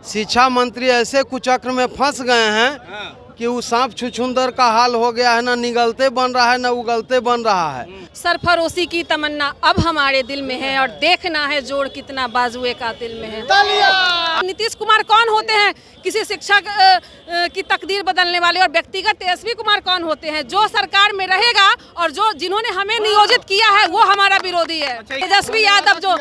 शिक्षा मंत्री ऐसे कुचक्र में फंस गए हैं कि वो सांप छुछुंदर का हाल हो गया है, ना निगलते बन रहा है ना उगलते बन रहा है। सरफरोशी की तमन्ना अब हमारे दिल में है और देखना है जोड़ कितना बाजुए का दिल में है। नीतीश कुमार कौन होते हैं? किसी शिक्षक की तकदीर बदलने वाले। और व्यक्तिगत तेजस्वी कुमार कौन होते हैं? जो सरकार में रहेगा और जो जिन्होंने हमें नियोजित किया है वो हमारा विरोधी है। तेजस्वी यादव जो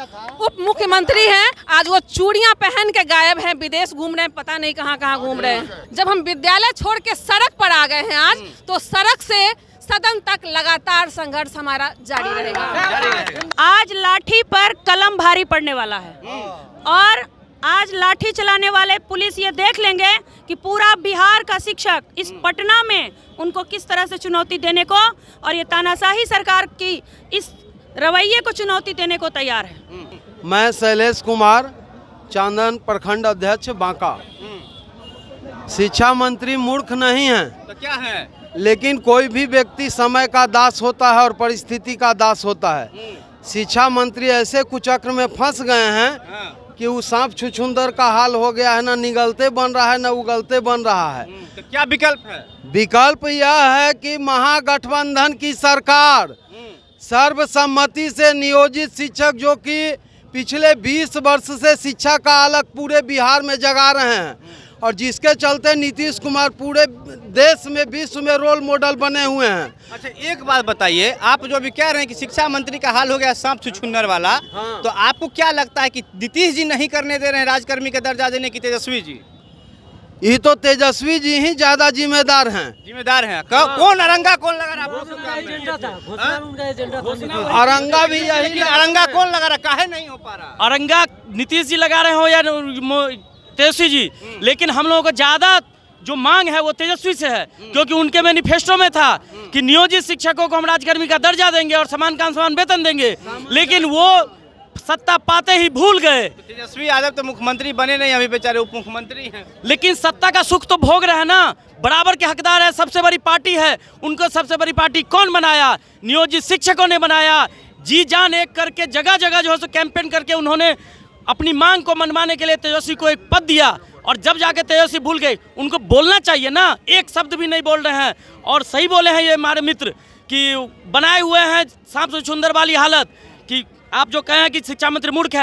उप मुख्यमंत्री हैं, आज वो चूड़ियां पहन के गायब हैं, विदेश घूम रहे हैं, पता नहीं कहाँ कहाँ घूम रहे हैं। जब हम विद्यालय छोड़ के सड़क पर आ गए हैं आज, तो सड़क से सदन तक लगातार संघर्ष हमारा जारी रहेगा। आज लाठी पर कलम भारी पड़ने वाला है और आज लाठी चलाने वाले पुलिस ये देख लेंगे कि पूरा बिहार का शिक्षक इस पटना में उनको किस तरह से चुनौती देने को और ये तानाशाही सरकार की इस रवैये को चुनौती देने को तैयार है। मैं शैलेश कुमार, चांदन प्रखंड अध्यक्ष बांका। शिक्षा मंत्री मूर्ख नहीं है, तो क्या है? लेकिन कोई भी व्यक्ति समय का दास होता है और परिस्थिति का दास होता है। शिक्षा मंत्री ऐसे कुचक्र में फंस गए हैं कि वो सांप छुछुंदर का हाल हो गया है, ना निगलते बन रहा है ना उगलते बन रहा है। तो क्या विकल्प है? विकल्प यह है कि महागठबंधन की सरकार सर्वसम्मति से नियोजित शिक्षक, जो कि पिछले 20 वर्ष से शिक्षा का अलग पूरे बिहार में जगा रहे हैं और जिसके चलते नीतीश कुमार पूरे देश में विश्व में रोल मॉडल बने हुए हैं। अच्छा, एक बात बताइए, आप जो भी कह रहे हैं कि शिक्षा मंत्री का हाल हो गया सांप छुछुंदर वाला, हाँ। तो आपको क्या लगता है कि नीतीश जी नहीं करने दे रहे हैं राजकर्मी का दर्जा देने की तेजस्वी जी? ये तो तेजस्वी जी ही ज्यादा जिम्मेदार हैं। जिम्मेदार हैं। कौन अरंगा कौन लगा रहा? अरंगा भी यही लेकिन अरंगा कौन लगा रहा? काहे नहीं हो पा रहा? अरंगा नीतीश जी लगा रहे हो या तेजस्वी जी, लेकिन हम लोगों को ज्यादा जो मांग है वो तेजस्वी से है, क्योंकि उनके मैनिफेस्टो में था कि नियोजित शिक्षकों को हम राजकर्मी का दर्जा देंगे और समान काम समान वेतन देंगे, लेकिन वो सत्ता पाते ही भूल गए। तो तेजस्वी यादव तो मुख्यमंत्री बने नहीं, अभी बेचारे उप मुख्यमंत्री हैं। लेकिन सत्ता का सुख तो भोग रहे हैं ना, बराबर के हकदार है। सबसे बड़ी पार्टी है, उनको सबसे बड़ी पार्टी कौन बनाया? नियोजित शिक्षकों ने बनाया। जी जान एक करके जगह जगह जो है सो कैंपेन करके उन्होंने अपनी मांग को मनवाने के लिए तेजस्वी को एक पद दिया और जब जाके तेजस्वी भूल गए। उनको बोलना चाहिए ना, एक शब्द भी नहीं बोल रहे हैं। और सही बोले हैं ये हमारे मित्र कि बनाए हुए हैं सांप छुछुंदर वाली हालत, कि आप जो कहें कि शिक्षा मंत्री मूर्ख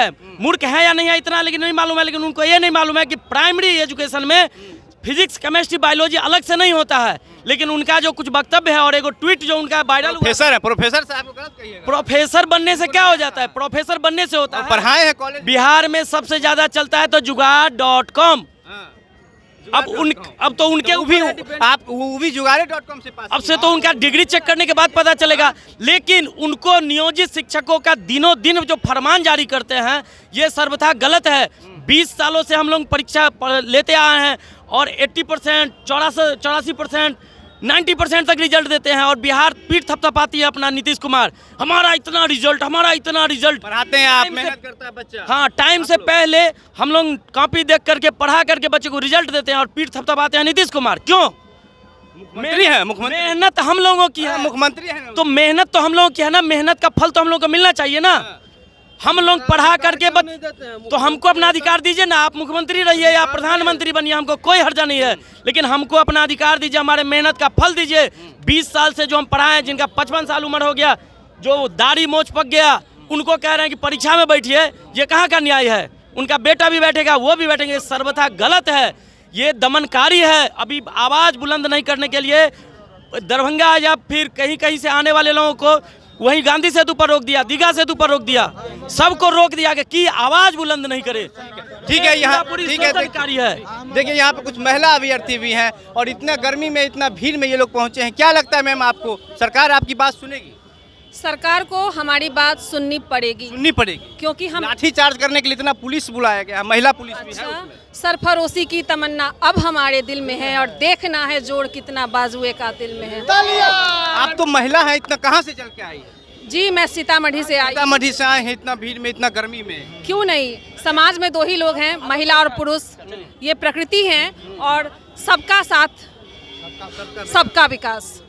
है या नहीं है इतना लेकिन नहीं मालूम है। लेकिन उनको ये नहीं मालूम है कि प्राइमरी एजुकेशन में फिजिक्स, केमिस्ट्री, बायोलॉजी अलग से नहीं होता है। लेकिन उनका जो कुछ वक्तव्य है और एक ट्वीट जो उनका वायरल हुआ, प्रोफेसर है, प्रोफेसर साहब को गलत कहिएगा। प्रोफेसर बनने से क्या हो जाता है? प्रोफेसर बनने से होता है। पढ़ाए हैं कॉलेज बिहार में सबसे ज्यादा चलता है तो जुगाड़.com। अब तो उनके आप वो भी जुगाड़े.com से पास। अब से तो उनका डिग्री चेक करने के बाद पता चलेगा। लेकिन उनको नियोजित शिक्षकों का दिनों दिन जो फरमान जारी करते हैं ये सर्वथा गलत है। 20 सालों से हम लोग परीक्षा लेते आए हैं और 80%, 84%, 90% तक रिजल्ट देते हैं और बिहार पीठ थपथपाती है अपना नीतीश कुमार, हमारा इतना रिजल्ट। पढ़ाते हैं आप, मेहनत करता है बच्चा। हाँ, टाइम से पहले हम लोग कॉपी देख करके पढ़ा करके बच्चे को रिजल्ट देते हैं और पीठ थपथपाते हैं नीतीश कुमार। क्यों? मुख्यमंत्री है, मुख्यमंत्री मेहनत हम लोगों की है, मुख्यमंत्री है तो मेहनत तो हम लोगों की है ना, मेहनत का फल तो हम लोगों को मिलना चाहिए ना। हम लोग पढ़ा करके तो हमको अपना अधिकार दीजिए ना। आप मुख्यमंत्री रहिए या प्रधानमंत्री बनिए, हमको कोई हर्जा नहीं है, लेकिन हमको अपना अधिकार दीजिए, हमारे मेहनत का फल दीजिए। 20 साल से जो हम पढ़ाए हैं, जिनका 55 साल उम्र हो गया, जो दाढ़ी मोछ पक गया, उनको कह रहे हैं कि परीक्षा में बैठिए, ये कहाँ का न्याय है? उनका बेटा भी बैठेगा, वो भी बैठेंगे, सर्वथा गलत है, ये दमनकारी है। अभी आवाज़ बुलंद नहीं करने के लिए दरभंगा या फिर कहीं कहीं से आने वाले लोगों को वहीं गांधी सेतु पर रोक दिया, दीघा सेतु पर रोक दिया, सबको रोक दिया कि आवाज बुलंद नहीं करे। ठीक है, यहाँ ठीक है, देखिए यहाँ पे कुछ महिला अभ्यर्थी भी हैं और इतना गर्मी में, इतना भीड़ में ये लोग पहुंचे हैं। क्या लगता है मैम आपको, सरकार आपकी बात सुनेगी? सरकार को हमारी बात सुननी पड़ेगी, क्योंकि हम लाठी चार्ज करने के लिए इतना पुलिस बुलाया गया, महिला पुलिस भी है उसमें। सरफरोशी की तमन्ना अब हमारे दिल में है और देखना है जोड़ कितना बाजुए का दिल में है। आप तो महिला हैं, इतना कहाँ से चल के आई? जी, मैं सीतामढ़ी से आई। सीतामढ़ी से आए हैं इतना भीड़ में, इतना गर्मी में? क्यों नहीं, समाज में 2 ही लोग हैं, महिला और पुरुष। ये प्रकृति है और सबका साथ, सबका विकास।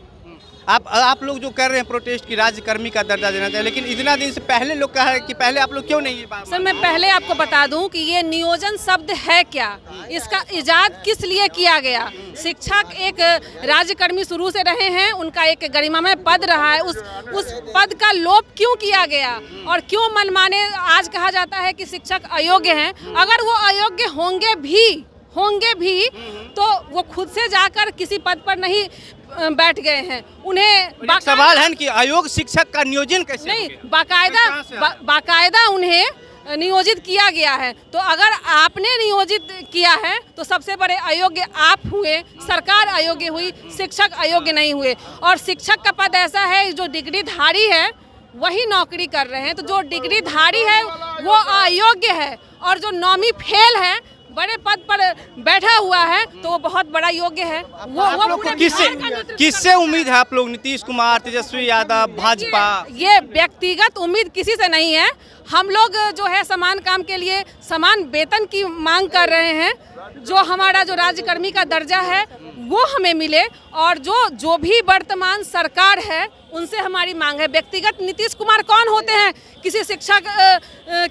आप लोग जो कर रहे हैं प्रोटेस्ट की राज्यकर्मी का दर्जा देना चाहिए, लेकिन इतना दिन से पहले लोग कहा है कि पहले आप लोग क्यों नहीं ये बात? सर मैं पहले आपको बता दूं कि ये नियोजन शब्द है क्या, इसका इजाद किस लिए किया गया। शिक्षक एक राज्यकर्मी शुरू से रहे हैं, उनका एक गरिमामय पद रहा है, उस पद का लोप क्यों किया गया और क्यों मनमाने आज कहा जाता है कि शिक्षक अयोग्य हैं। अगर वो अयोग्य होंगे भी तो वो खुद से जाकर किसी पद पर नहीं बैठ गए हैं। उन्हें सवाल है कि अयोग्य शिक्षक का नियोजन कैसे नहीं, बाकायदा उन्हें नियोजित किया गया है। तो अगर आपने नियोजित किया है तो सबसे बड़े अयोग्य आप हुए, सरकार अयोग्य हुई, शिक्षक अयोग्य नहीं हुए। और शिक्षक का पद ऐसा है जो डिग्रीधारी है वही नौकरी कर रहे हैं, तो जो डिग्रीधारी है वो अयोग्य है और जो नौवीं फेल है बड़े पद पर बैठा हुआ है तो वो बहुत बड़ा योग्य है। वो किससे उम्मीद है आप लोग? नीतीश कुमार, तेजस्वी यादव, भाजपा? ये व्यक्तिगत उम्मीद किसी से नहीं है। हम लोग जो है समान काम के लिए समान वेतन की मांग कर रहे हैं। जो हमारा जो राज्यकर्मी का दर्जा है वो हमें मिले और जो भी वर्तमान सरकार है उनसे हमारी मांग है। व्यक्तिगत नीतीश कुमार कौन होते हैं किसी शिक्षक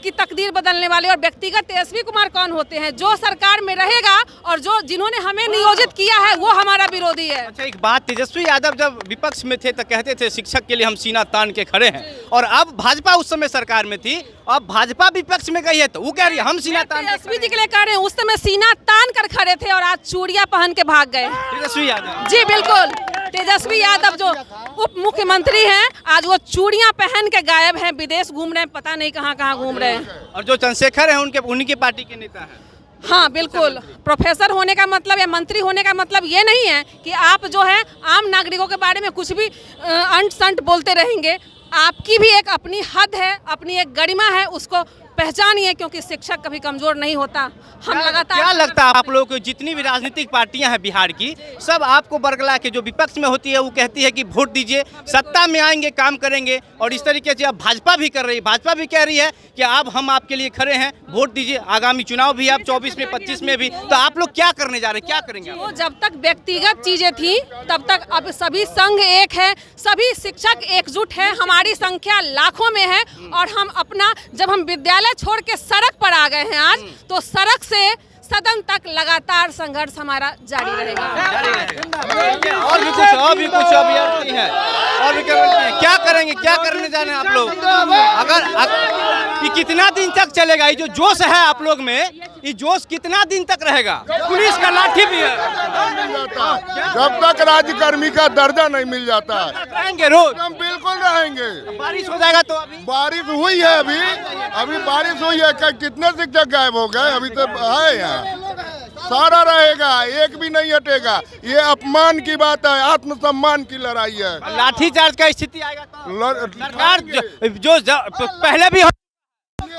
की तकदीर बदलने वाले, और व्यक्तिगत तेजस्वी कुमार कौन होते हैं जो सरकार में रहेगा और जिन्होंने हमें नियोजित किया है वो हमारा विरोधी है। अच्छा एक बात, तेजस्वी यादव जब विपक्ष में थे तो कहते थे शिक्षक के लिए हम सीना तान के खड़े हैं, और अब भाजपा उस समय सरकार में थी, अब भाजपा विपक्ष में गई है तो वो कह रही है हम सीना तान। तेजस्वी जी के लिए कह रहे हैं उस समय सीना तान कर खड़े थे और आज चूड़ियां पहन के भाग गए। तेजस्वी यादव जी बिल्कुल, तेजस्वी यादव जो उप मुख्यमंत्री हैं आज वो चूड़ियां पहन के गायब हैं, विदेश घूम रहे हैं, पता नहीं कहां कहां घूम रहे हैं। और जो चंद्रशेखर हैं उन्हीं के पार्टी के नेता हैं। हाँ बिल्कुल, प्रोफेसर होने का मतलब या मंत्री होने का मतलब ये नहीं है कि आप जो है आम नागरिकों के बारे में कुछ भी अंट संट बोलते रहेंगे। आपकी भी एक अपनी हद है, अपनी एक गरिमा है, उसको पहचानिए, क्योंकि शिक्षक कभी कमजोर नहीं होता। हम लगातार क्या लगता है आप लोगों को जितनी भी राजनीतिक पार्टियां हैं बिहार की, सब आपको बरगला के जो विपक्ष में होती है वो कहती है कि वोट दीजिए, सत्ता में आएंगे काम करेंगे, और इस तरीके से अब भाजपा भी कर रही है, भाजपा भी कह रही है कि अब हम आपके लिए खड़े हैं, वोट दीजिए, आगामी चुनाव भी अब 24 में 25 में भी। तो आप लोग क्या करने जा रहे हैं, क्या करेंगे? तो जब तक व्यक्तिगत चीजें थी तब तक अब सभी संघ एक है, सभी शिक्षक एकजुट है, हमारी संख्या लाखों में है और हम अपना जब हम विद्यालय छोड़ के सड़क पर आ गए हैं आज, तो सड़क से सदन तक लगातार संघर्ष हमारा जारी रहेगा। और भी कुछ अभ्यर्थी है और भी क्या करेंगे, क्या करने जा रहे हैं आप लोग? अगर ये कितना दिन तक चलेगा, ये जो जोश है आप लोग में, ये जोश कितना दिन तक रहेगा? पुलिस का लाठी भी है, जब तक राज्यकर्मी का दर्जा नहीं मिल जाता रहेंगे रोज। हम बिल्कुल रहेंगे। बारिश हो जाएगा तो अभी बारिश हुई है, अभी बारिश हुई है, कितने शिक्षक गायब हो गए? अभी तो है यहाँ, सारा रहेगा, एक भी नहीं हटेगा। ये अपमान की बात है, आत्मसम्मान की लड़ाई है। लाठीचार्ज का स्थिति आएगा तो सरकार जो पहले भी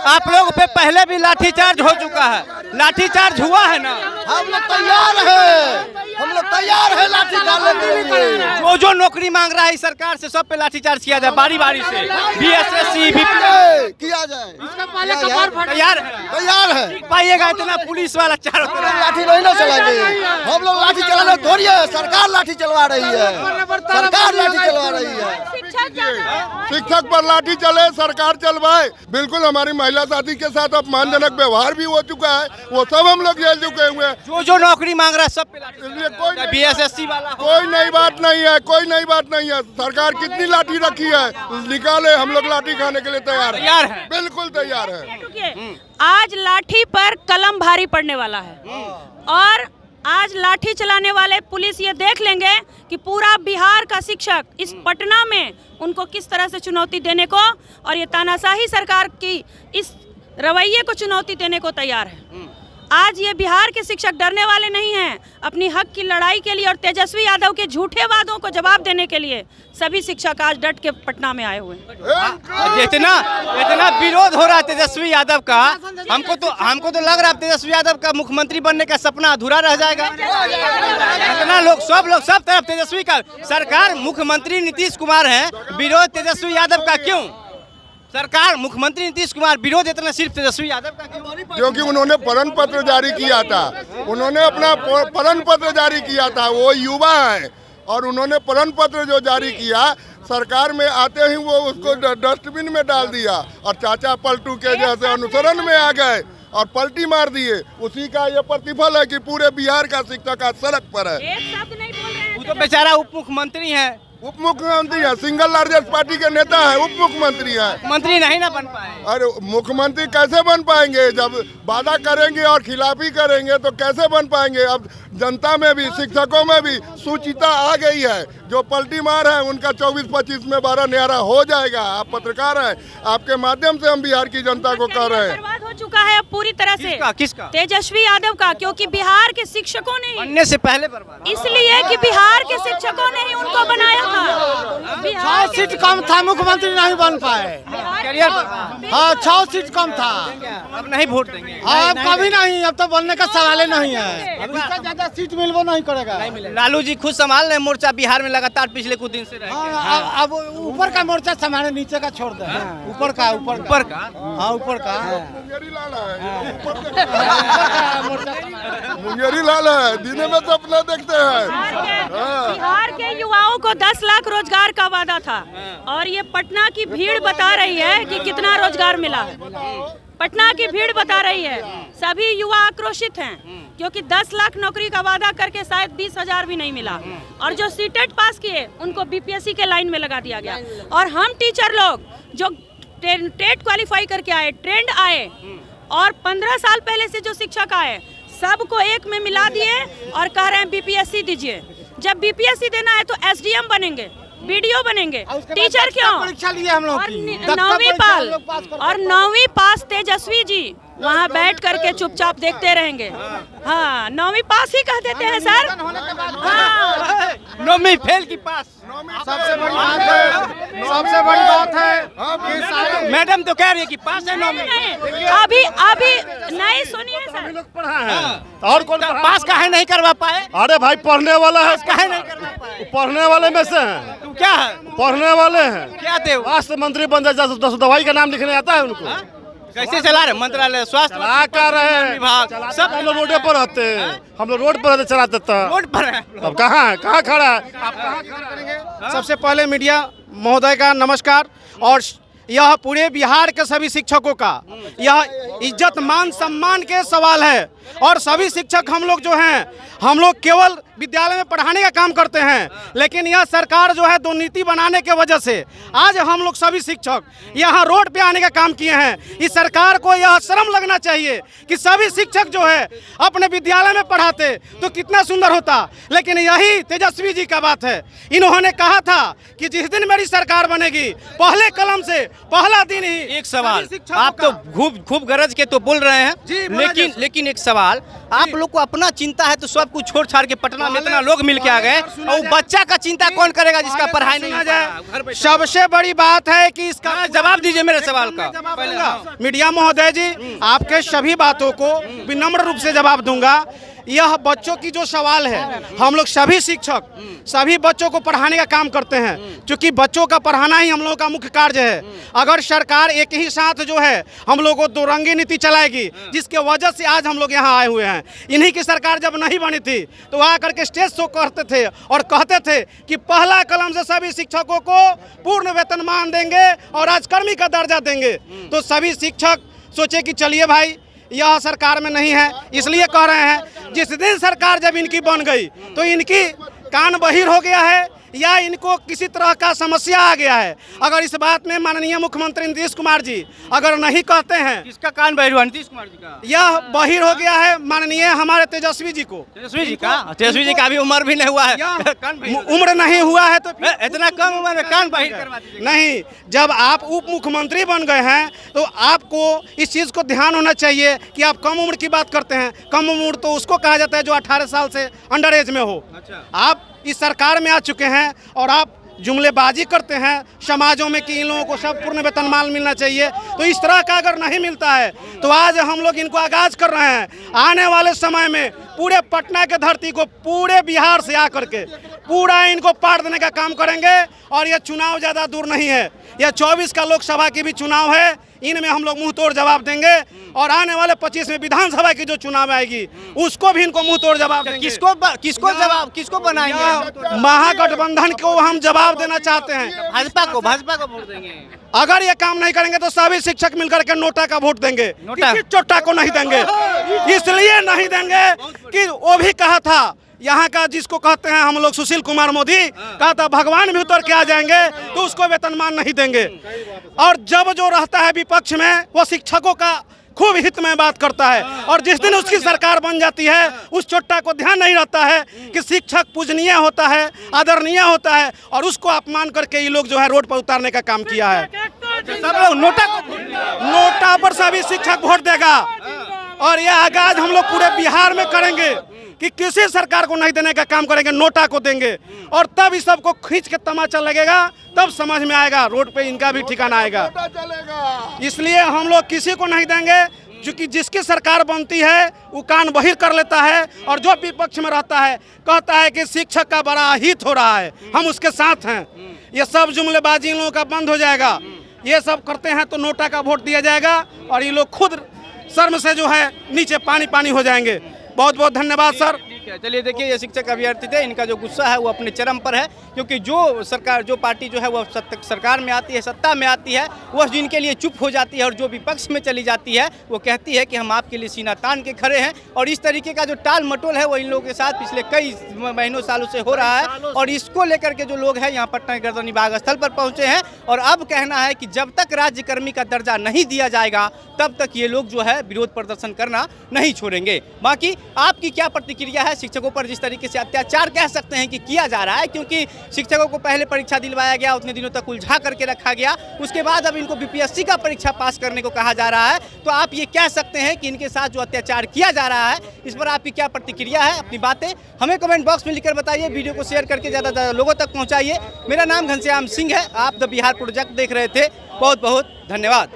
आप लोग पे पहले भी लाठीचार्ज हो चुका है, लाठीचार्ज हुआ है ना? हम लोग तैयार है लाठी डालने के लिए। जो नौकरी मांग रहा है सरकार से सब पे लाठीचार्ज किया जाए, बारी बारी से, बीएसएससी भी किया जाए। तैयार है पाइएगा इतना पुलिस वाला चारों तरफ। लाठी नहीं ना चलाएंगे हम लोग, लाठी चलाना थोड़ी है, सरकार लाठी चलवा रही है, सरकार लाठी चलवा रही है। शिक्षक पर लाठी चले, सरकार चलवाए। बिल्कुल हमारी महिला साथी के साथ अपमानजनक व्यवहार भी हो चुका है, वो सब हम लोग जेल चुके हुए हैं। जो नौकरी मांग रहा है सब पे इसलिए कोई बीएसएससी वाला कोई नई बात नहीं है, कोई नई बात नहीं है। सरकार कितनी लाठी रखी है, निकाले, हम लोग लाठी खाने के लिए तैयार है, बिल्कुल तैयार है। आज लाठी पर कलम भारी पड़ने वाला है और आज लाठी चलाने वाले पुलिस ये देख लेंगे कि पूरा बिहार का शिक्षक इस पटना में उनको किस तरह से चुनौती देने को, और ये तानाशाही सरकार की इस रवैये को चुनौती देने को तैयार है। आज ये बिहार के शिक्षक डरने वाले नहीं हैं। अपनी हक की लड़ाई के लिए और तेजस्वी यादव के झूठे वादों को जवाब देने के लिए सभी शिक्षक आज डट के पटना में आए हुए हैं। इतना विरोध हो रहा है तेजस्वी यादव का, हमको तो लग रहा है तेजस्वी यादव का मुख्यमंत्री बनने का सपना अधूरा रह जाएगा। इतना लोग सब तरफ तेजस्वी का, सरकार मुख्यमंत्री नीतीश कुमार है, विरोध तेजस्वी यादव का क्यों? सरकार मुख्यमंत्री नीतीश कुमार, विरोध इतना सिर्फ तेजस्वी यादव का क्यों? क्योंकि उन्होंने प्रण पत्र जारी किया था, उन्होंने अपना प्रण पत्र जारी किया था। वो युवा हैं, और उन्होंने प्रण पत्र जो जारी किया सरकार में आते ही वो उसको डस्टबिन में डाल दिया और चाचा पलटू के जैसे अनुसरण में आ गए और पलटी मार दिए। उसी का ये प्रतिफल है कि पूरे बिहार का शिक्षक आज सड़क पर है। एक शब्द नहीं बोल रहे हैं। वो तो बेचारा उप मुख्यमंत्री है, उप मुख्यमंत्री है, सिंगल लार्जेस्ट पार्टी के नेता है, उप मुख्यमंत्री है। मंत्री नहीं ना बन पाए। अरे मुख्यमंत्री कैसे बन पाएंगे? जब वादा करेंगे और खिलाफी करेंगे तो कैसे बन पाएंगे? अब जनता में भी शिक्षकों में भी सूचिता आ गई है। जो पलटी मार है उनका 24-25 में 12 न्यारा हो जाएगा। आप पत्रकार हैं, आपके माध्यम से हम बिहार की जनता को कह रहे हैं। बर्बाद हो चुका है अब पूरी तरह से। किसका? तेजस्वी यादव का, क्योंकि बिहार के शिक्षकों ने बनने से पहले बर्बाद। इसलिए कि बिहार के शिक्षकों ने ही उनको बनाया था। बिहार 6 सीट कम था, मुख्यमंत्री नहीं बन पाए। करियर बर्बाद। हाँ 6 सीट कम था। अब नहीं वोट देंगे। अब कभी नहीं, अब तो बनने का सवाल ही नहीं है। अब इससे ज्यादा सीट मिलबो नहीं करेगा। लालू जी खुद संभाल रहे मोर्चा बिहार में लगातार पिछले कुछ दिन से रह के। हाँ, अब ऊपर का मोर्चा संभाले, नीचे का छोड़ दे। ऊपर का ऊपर का। हाँ ऊपर का मुंगेरी लाल है, दिन में सपना देखते हैं। बिहार के युवाओं को 10 लाख रोजगार का वादा था और ये पटना की भीड़ बता रही है कि कितना रोजगार मिला है। पटना की भीड़ बता रही है, सभी युवा आक्रोशित हैं क्योंकि 10 लाख नौकरी का वादा करके शायद 20,000 भी नहीं मिला और जो सीटेट पास किए उनको बीपीएससी के लाइन में लगा दिया गया। और हम टीचर लोग जो टेट क्वालिफाई करके आए, ट्रेंड आए और 15 साल पहले से जो शिक्षक आए सबको एक में मिला दिए और कह रहे हैं बीपीएससी दीजिए। जब बीपीएससी देना है तो एसडीएम बनेंगे, बीडीओ बनेंगे, टीचर क्यों? परीक्षा लिए हम लोग और की। 9वीं पास तेजस्वी जी वहाँ बैठ करके चुपचाप देखते रहेंगे। हाँ 9वीं पास ही कह देते हैं सर। हाँ 9वीं फेल की पास। सबसे बड़ी बात है मैडम तो कह रही है कि पास है 9वीं। नहीं, अभी नहीं सुनिए सर। और कौन पास काहे नहीं करवा पाए? अरे भाई पढ़ने वाला है, काहे नहीं करवा पाए? पढ़ने वाले में से हैं। तुम क्या है? पढ़ने वाले हैं। क्या थे? स्वास्थ्य मंत्री बन जाए, 10 दवाई का नाम लिखने आता है उनको। कैसे चला रहे मंत्रालय, स्वास्थ्य चला कर रहे हैं विभाग सब। हम लोग रोडे पर रहते हैं, हम लोग रोड पर रहते, चला देता। रोड पर है। अब कहाँ है, कहाँ खड़ा है? आप कहाँ खड़ा करेंगे? सबसे पहले मीडिया महोदय का नमस्कार। और यह पूरे बिहार के सभी शिक्षकों का यह इज्जत मान सम्मान के सवाल है। और सभी शिक्षक हम लोग जो हैं, हम लोग केवल विद्यालय में पढ़ाने का काम करते हैं, लेकिन यह सरकार जो है दुर्नीति बनाने के वजह से आज हम लोग सभी शिक्षक यहाँ रोड पे आने का काम किए हैं। इस सरकार को यह शर्म लगना चाहिए कि सभी शिक्षक जो है अपने विद्यालय में पढ़ाते तो कितना सुंदर होता। लेकिन यही तेजस्वी जी का बात है। इन्होंने कहा था कि जिस दिन मेरी सरकार बनेगी पहले कलम से पहला दिन ही। एक सवाल, आप तो खूब गरज के तो बोल रहे हैं, लेकिन एक सवाल, आप लोग को अपना चिंता है तो सब कुछ छोड़ छाड़ के पटना में इतना लोग मिल के आ गए, और बच्चा का चिंता कौन करेगा जिसका पढ़ाई नहीं हो जाए? सबसे बड़ी बात है कि इसका जवाब दीजिए मेरे सवाल का। मीडिया महोदय जी, आपके सभी बातों को विनम्र रूप से जवाब दूंगा। यह बच्चों की जो सवाल है, हम लोग सभी शिक्षक सभी बच्चों को पढ़ाने का काम करते हैं, क्योंकि बच्चों का पढ़ाना ही हम लोगों का मुख्य कार्य है। अगर सरकार एक ही साथ जो है हम लोग को दोरंगी नीति चलाएगी, जिसके वजह से आज हम लोग यहाँ आए हुए हैं। इन्हीं की सरकार जब नहीं बनी थी तो वहाँ करके स्टेज शो करते थे और कहते थे कि पहला कलम से सभी शिक्षकों को पूर्ण वेतनमान देंगे और राजकर्मी का दर्जा देंगे। तो सभी शिक्षक सोचे कि चलिए भाई यह सरकार में नहीं है, इसलिए कह रहे हैं जिस दिन सरकार जब इनकी बन गई तो इनकी कान बहिर हो गया है या इनको किसी तरह का समस्या आ गया है। अगर इस बात में माननीय मुख्यमंत्री नीतीश कुमार जी अगर नहीं कहते हैं, किसका कान बहिर हुआ? नीतीश कुमार जी का। यह बहिर हो गया है माननीय हमारे तेजस्वी जी को। तेजस्वी जी का? तेजस्वी जी का अभी उम्र भी नहीं हुआ है। उम्र नहीं हुआ है तो इतना कम उम्र में कान बहिर करवा दीजिए। नहीं, जब आप उप मुख्यमंत्री बन गए हैं तो आपको इस चीज़ को ध्यान होना चाहिए कि आप कम उम्र की बात करते हैं। कम उम्र तो उसको कहा जाता है जो 18 साल से अंडर एज में हो। आप इस सरकार में आ चुके हैं और आप जुमलेबाजी करते हैं समाजों में कि इन लोगों को सब पूर्ण वेतनमान मिलना चाहिए। तो इस तरह का अगर नहीं मिलता है तो आज हम लोग इनको आगाज कर रहे हैं। आने वाले समय में पूरे पटना के धरती को पूरे बिहार से आकर के पूरा इनको पार देने का काम करेंगे। और ये चुनाव ज़्यादा दूर नहीं है, यह 24 का लोकसभा की भी चुनाव है, इनमें हम लोग मुंह तोड़ जवाब देंगे। और आने वाले 25 में विधानसभा की जो चुनाव आएगी उसको भी इनको मुंह तोड़ जवाब देंगे। किसको बनाएंगे? महागठबंधन को हम जवाब देना चाहते हैं। भाजपा को वोट देंगे। अगर ये काम नहीं करेंगे तो सभी शिक्षक मिलकर के नोटा का वोट देंगे, किसी चोटा को नहीं देंगे। इसलिए नहीं देंगे कि वो भी कहा था यहाँ का, जिसको कहते हैं हम लोग सुशील कुमार मोदी, कहा था भगवान भी उतर के आ जाएंगे तो उसको वेतनमान नहीं देंगे। और जब जो रहता है विपक्ष में वो शिक्षकों का खूब हित में बात करता है, और जिस दिन उसकी सरकार बन जाती है उस चोट्टा को ध्यान नहीं रहता है कि शिक्षक पूजनीय होता है, आदरणीय होता है, और उसको अपमान करके ये लोग जो है रोड पर उतारने का काम किया है। सब लोग नोटा पर सभी शिक्षक वोट देगा। और यह आगाज हम लोग पूरे बिहार में करेंगे कि किसी सरकार को नहीं देने का काम करेंगे, नोटा को देंगे। और तब इस सबको खींच के तमाचा लगेगा, तब समझ में आएगा रोड पे इनका भी ठिकाना आएगा। इसलिए हम लोग किसी को नहीं देंगे, क्योंकि जिसकी सरकार बनती है वो कान बहिर कर लेता है, और जो विपक्ष में रहता है कहता है कि शिक्षक का बड़ा हित हो रहा है, हम उसके साथ हैं। ये सब जुमलेबाजी इन लोगों का बंद हो जाएगा। ये सब करते हैं तो नोटा का वोट दिया जाएगा, और ये लोग खुद शर्म से जो है नीचे पानी पानी हो जाएंगे। बहुत बहुत धन्यवाद सर। चलिए देखिए, ये शिक्षक अभ्यर्थी थे, इनका जो गुस्सा है वो अपने चरम पर है, क्योंकि जो सरकार, जो पार्टी जो है वो सरकार में आती है, सत्ता में आती है, वह जिनके लिए चुप हो जाती है, और जो विपक्ष में चली जाती है वो कहती है कि हम आपके लिए सीना तान के खड़े हैं। और इस तरीके का जो टाल मटोल है वो इन लोगों के साथ पिछले कई महीनों सालों से हो रहा है। और इसको लेकर के जो लोग हैं यहाँ पटना के गर्दनी बाग स्थल पर पहुँचे हैं, और अब कहना है कि जब तक राज्यकर्मी का दर्जा नहीं दिया जाएगा तब तक ये लोग जो है विरोध प्रदर्शन करना नहीं छोड़ेंगे। बाकी आपकी क्या प्रतिक्रिया है? शिक्षकों पर जिस तरीके से अत्याचार कह सकते हैं कि किया जा रहा है, क्योंकि शिक्षकों को पहले परीक्षा दिलवाया गया, उतने दिनों तक उलझा करके रखा गया, उसके बाद अब इनको बीपीएससी का परीक्षा पास करने को कहा जा रहा है, तो आप ये कह सकते हैं कि इनके साथ जो अत्याचार किया जा रहा है, इस पर आपकी क्या प्रतिक्रिया है? अपनी बातें हमें कमेंट बॉक्स में लिखकर बताइए, वीडियो को शेयर करके ज़्यादा से ज़्यादा लोगों तक पहुँचाइए। मेरा नाम घनश्याम सिंह है, आप द बिहार प्रोजेक्ट देख रहे थे। बहुत बहुत धन्यवाद।